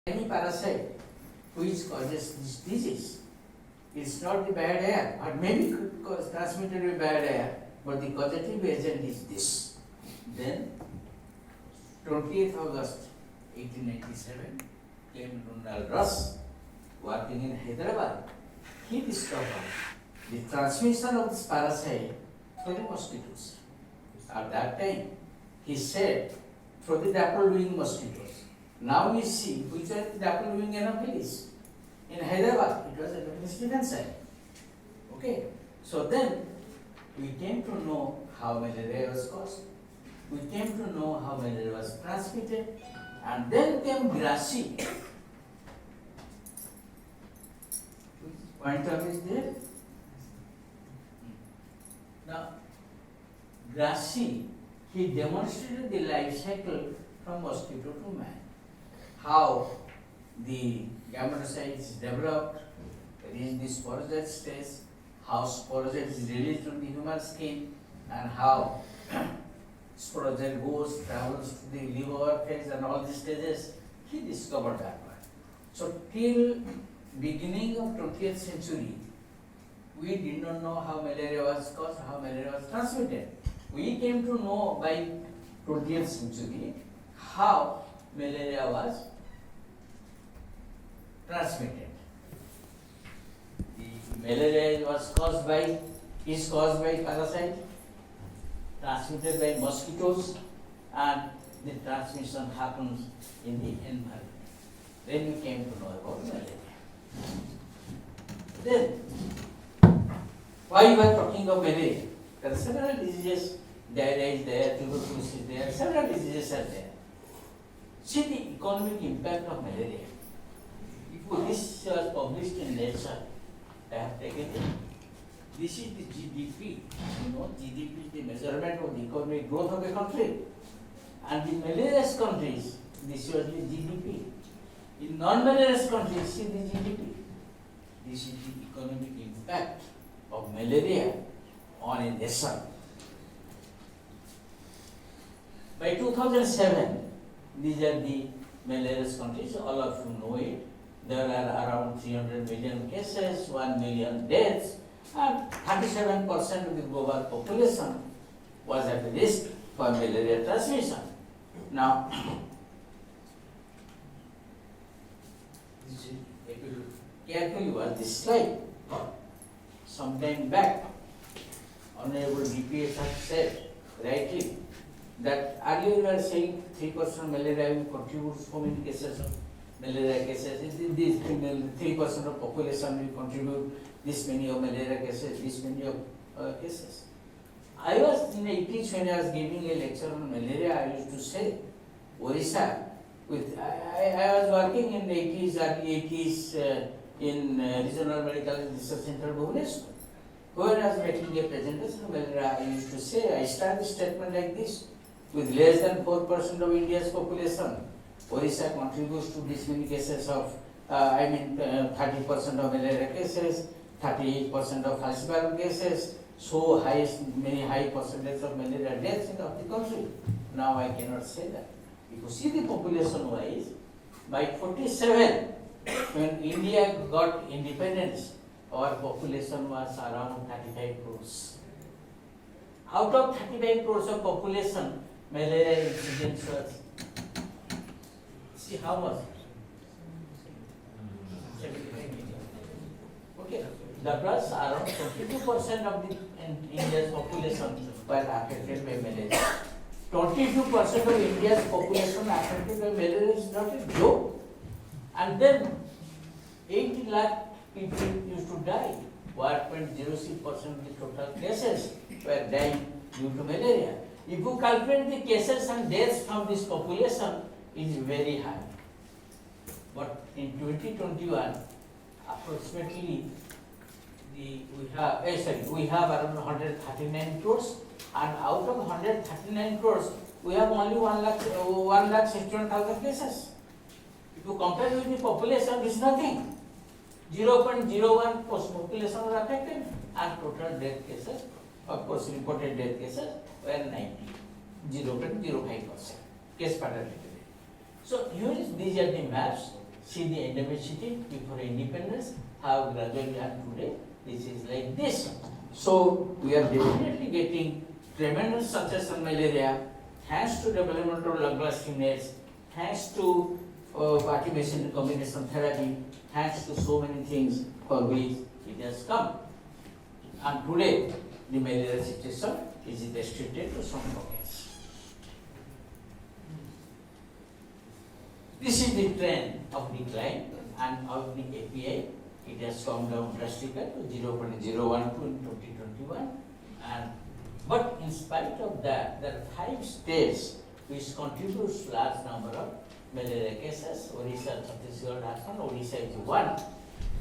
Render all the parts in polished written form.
any parasite which causes this disease. It's not the bad air, or maybe could cause transmitted with bad air, but the causative agent is this. Then, 20th August 1897, came Ronald Ross, working in Hyderabad. He discovered the transmission of this parasite through the mosquitoes. At that time, he said, through the dapple-wing mosquitoes. Now we see which are the dapple-wing anopheles. In Hyderabad, it was a Mediterranean side. Okay, so then we came to know how malaria was caused. We came to know how malaria was transmitted, and then came Grassi. Pointer is there. Now, Grassi, he demonstrated the life cycle from mosquito to man. How the gametocytes developed, reach the sporozoite stage, how sporozoite is released on the human skin, and how sporozoite goes, travels to the liver phase and all these stages. He discovered that one. So till beginning of 20th century, we did not know how malaria was caused, how malaria was transmitted. We came to know by 20th century how malaria was transmitted. The malaria is caused by parasite, transmitted by mosquitoes, and the transmission happens in the environment. Then we came to know about malaria. Then, why we are talking of malaria? There are several diseases. Diarrhea is there, tuberculosis is there, several diseases are there. See the economic impact of malaria. This was published in Nature. I have taken it. This is the GDP. You know, GDP is the measurement of the economic growth of a country. And in malarious countries, this was the GDP. In non-malarious countries, see the GDP. This is the economic impact of malaria on a nation. By 2007, these are the malarious countries, all of you know it. There are around 300 million cases, 1 million deaths, and 37% of the global population was at risk for malaria transmission. Now, if you carefully watch this slide, some time back, Honorable DPS has said rightly that earlier you were saying 3% malaria will contribute so many cases of malaria cases. This 3% of population will contribute this many of malaria cases, this many of cases. I was in the 80s when I was giving a lecture on malaria. I used to say, Orissa, I was working in the 80s, early 80s in Regional Medical Research Center, Bhubaneswar. When I was making a presentation on malaria, I used to say, I start a statement like this: with less than 4% of India's population, Orissa contributes to this many cases of, 30% of malaria cases, 38% of falciparum cases, so many high percentage of malaria deaths in the country. Now I cannot say that. If you see the population wise, by 47, when India got independence, our population was around 35 crores. Out of 35 crores of population, malaria incidence was, see how much? 75 million. Okay, that was around 22% of the India's population were affected by malaria. 22% of India's population affected by malaria is not a joke. And then 80 lakh people used to die. 1.06% of the total cases were dying due to malaria. If you calculate the cases and deaths from this population, it is very high. But in 2021, approximately we have around 139 crores, and out of 139 crores, we have only 1,61,000 cases. If you compare with the population, this is nothing. 0.01% population was affected, and total death cases, of course, reported death cases were 0.05% case fatality rate. So these are the maps. See the endemicity before independence, how gradually and today this is like this. So we are definitely getting tremendous success on malaria thanks to development of long-lasting nets, thanks to artificial combination therapy, thanks to so many things for which it has come. And today the malaria situation is restricted to some pockets. This is the trend of decline and of the API. It has come down drastically to 0.012 in 2021. But in spite of that, there are 5 states which contributes large number of malaria cases. Odisha, Chhattisgarh, Assam, Odisha is one.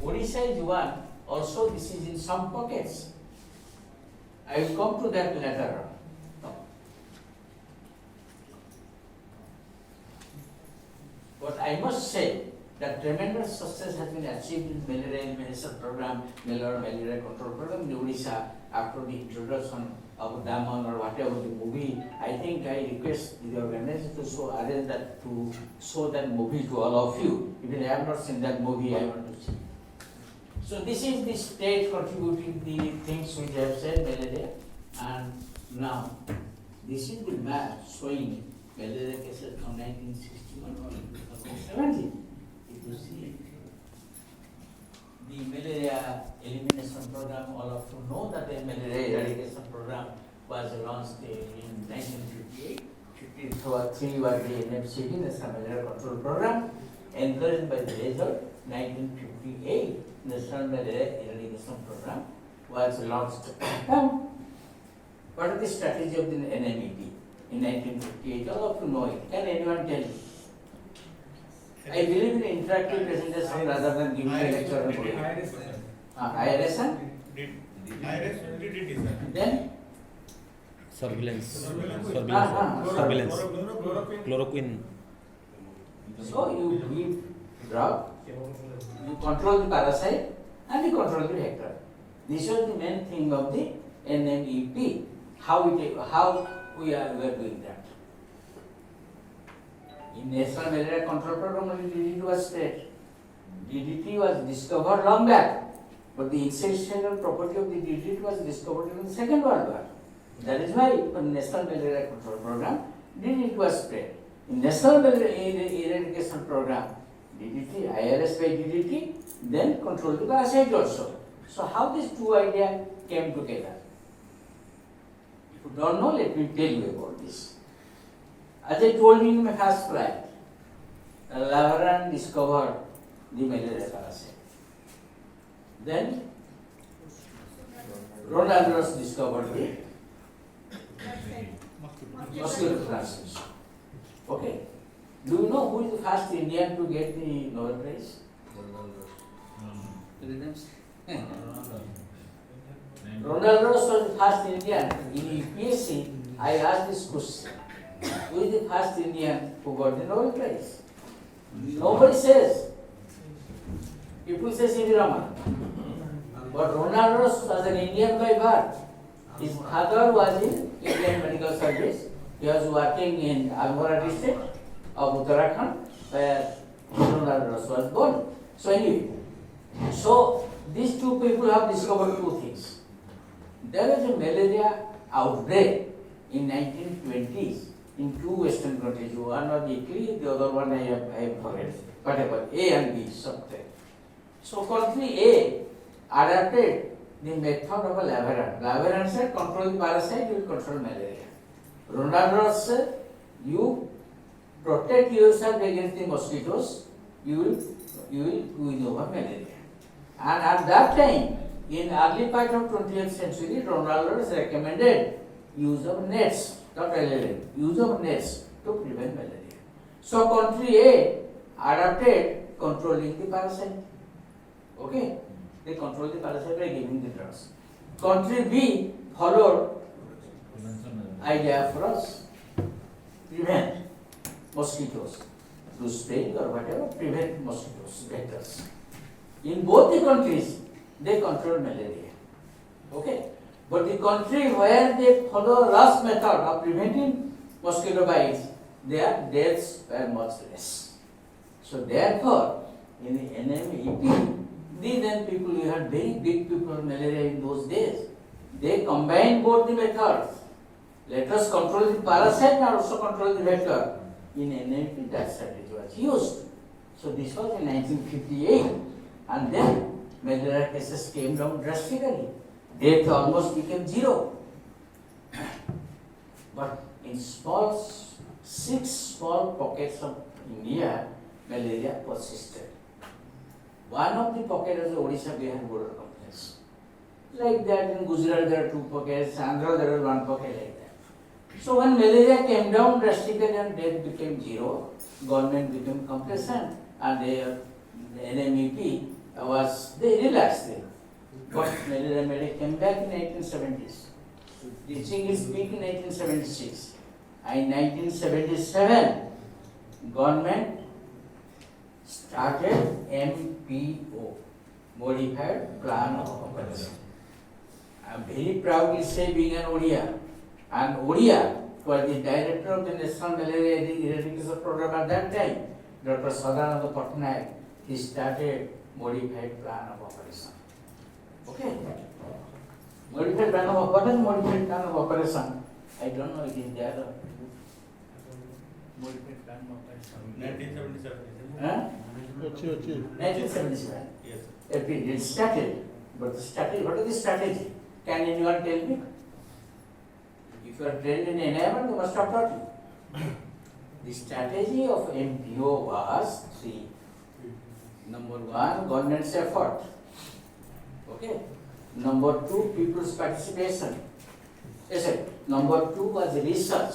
Odisha is one. Also, this is in some pockets. I will come to that later on. But I must say that tremendous success has been achieved in malaria elimination program, malaria control program in Odisha after the introduction of Daman or whatever the movie. I think I request the organizer to arrange that, to show that movie to all of you. Even I have not seen that movie, I want to see. So this is the state contributing the things which I have said, malaria. And now, this is the map showing malaria cases from 1961 or 2017. If you see the malaria elimination program, all of you know that the malaria eradication program was launched in 1958. 53 was the NFCD, National Malaria Control Program, encouraged by the result. 1958, National Malaria Eradication Program was launched. What is the strategy of the NMEP in 1958? All of you know it. Can anyone tell me? I believe in interactive presentation rather than giving a lecture on it. IRS and? IRS did it design. Then? Surveillance. Chloroquine. So you give drug, you control the parasite and you control the vector. This was the main thing of the NMEP. How we are doing that. In National Malaria Control Program, only DDT was spread. DDT was discovered long back, but the insecticidal property of the DDT was discovered in the Second World War. That is why in National Malaria Control Program, DDT was spread. In National Malaria Eradication Program, DDT, IRS by DDT, then control the parasite also. So how these two ideas came together? If you don't know, let me tell you about this. As I told you in my first slide, Lavaran discovered the malaria parasite. Then Ronald Ross discovered the mosquito transmission. Okay. Do you know who is the first Indian to get the Nobel Prize? Ronald Ross was the first Indian. In UPSC, I asked this question. Who is the first Indian who got the Nobel Prize? Nobody says. People say C.V. Raman. But Ronald Ross was an Indian by birth. His father was in Indian Medical Service. He was working in Almora district of Uttarakhand, where Ronald Ross was born. So anyway, so these two people have discovered two things. There was a malaria outbreak in 1920s in two Western countries. One was Italy, the other one I have forgotten. Whatever, A and B, something. So country A adapted the method of a laveran. Laveran said, control the parasite, you will control malaria. Ronald Ross said, you protect yourself against the mosquitoes, you will win over malaria. And at that time, in early part of 20th century, Ronald Ross recommended use of nets, not LLM, use of nets to prevent malaria. So country A adapted controlling the parasite. Okay? They control the parasite by giving the drugs. Country B followed idea for us. Prevent mosquitoes. Do spraying or whatever, prevent mosquitoes, vectors. In both the countries, they control malaria. Okay? But the country where they follow Ross method of preventing mosquito bites, their deaths were much less. So therefore, in the NMEP, then people, you had very big people with malaria in those days. They combined both the methods. Let us control the parasite and also control the vector. In NMEP, that strategy was used. So this was in 1958, and then malaria cases came down drastically. Death almost became zero. But in six small pockets of India, malaria persisted. One of the pockets was Odisha Bihar border complex. Like that in Gujarat there are 2 pockets, Andhra there is 1 pocket like that. So when malaria came down drastically and death became zero, government became complacent and the NMEP they relaxed it. But malaria came back in 1970s. Reaching its peak in 1976. In 1977, government started MPO, Modified Plan of Operation. I am very proudly say being an ODIA, and ODIA was the director of the National Malaria Eradication Program at that time, Dr. Sadananda Patnaik. He started Modified Plan of Operation. Okay? Modified Plan of what is Modified Plan of Operation? I don't know it is there. Modified Plan of Operation. 1977. Huh? 1977. Yes. It started, but the strategy, what is the strategy? Can anyone tell me? If you are trained in NIM, they must have taught you. The strategy of MPO was 3. Number 1, government's effort. Okay. Number 2, people's participation. Yes, sir. Number 2 was research.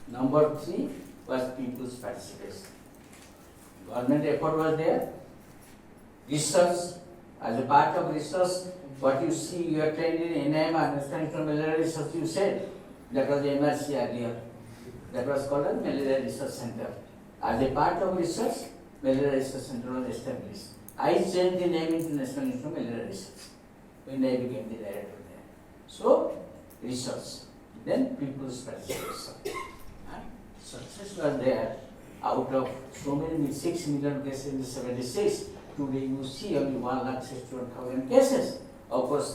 Number 3 was people's participation. Government effort was there. Research, as a part of research, what you see, you are trained in NIM, understanding from malaria research, you said, that was the MRC earlier. That was called as Malaria Research Center. As a part of research, Malaria Research Center was established. I changed the name into National Institute of Malaria Research when I became the director there. So, research, then people's participation. Success was there. Out of so many 6 million cases in the 76, today you see only 1,61,000 cases. Of course,